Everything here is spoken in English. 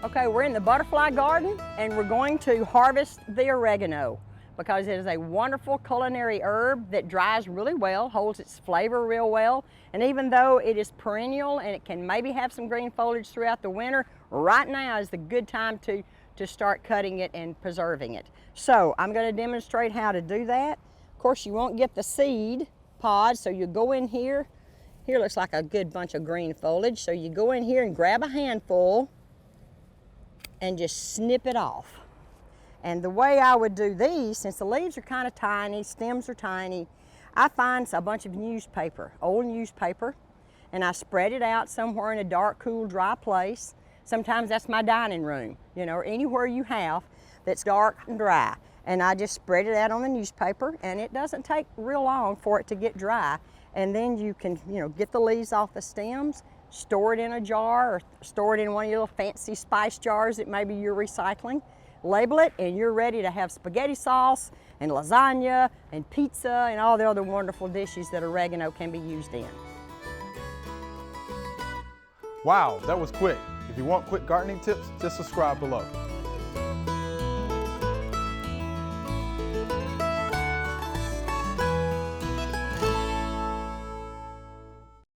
Okay, we're in the butterfly garden and we're going to harvest the oregano because it is a wonderful culinary herb that dries really well, holds its flavor real well, and even though it is perennial and it can maybe have some green foliage throughout the winter, right now is the good time to start cutting it and preserving it. So I'm going to demonstrate how to do that. Of course, you won't get the seed pod, so you go in here. Here looks like a good bunch of green foliage, so you go in here and grab a handful and just snip it off. And the way I would do these, since the leaves are kind of tiny, stems are tiny, I find a bunch of newspaper, old newspaper, and I spread it out somewhere in a dark, cool, dry place. Sometimes that's my dining room, you know, or anywhere you have that's dark and dry. And I just spread it out on the newspaper, and it doesn't take real long for it to get dry. And then you can, you know, get the leaves off the stems, store it in a jar, or store it in one of your little fancy spice jars that maybe you're recycling. Label it, and you're ready to have spaghetti sauce and lasagna and pizza and all the other wonderful dishes that oregano can be used in. Wow, that was quick. If you want quick gardening tips, just subscribe below.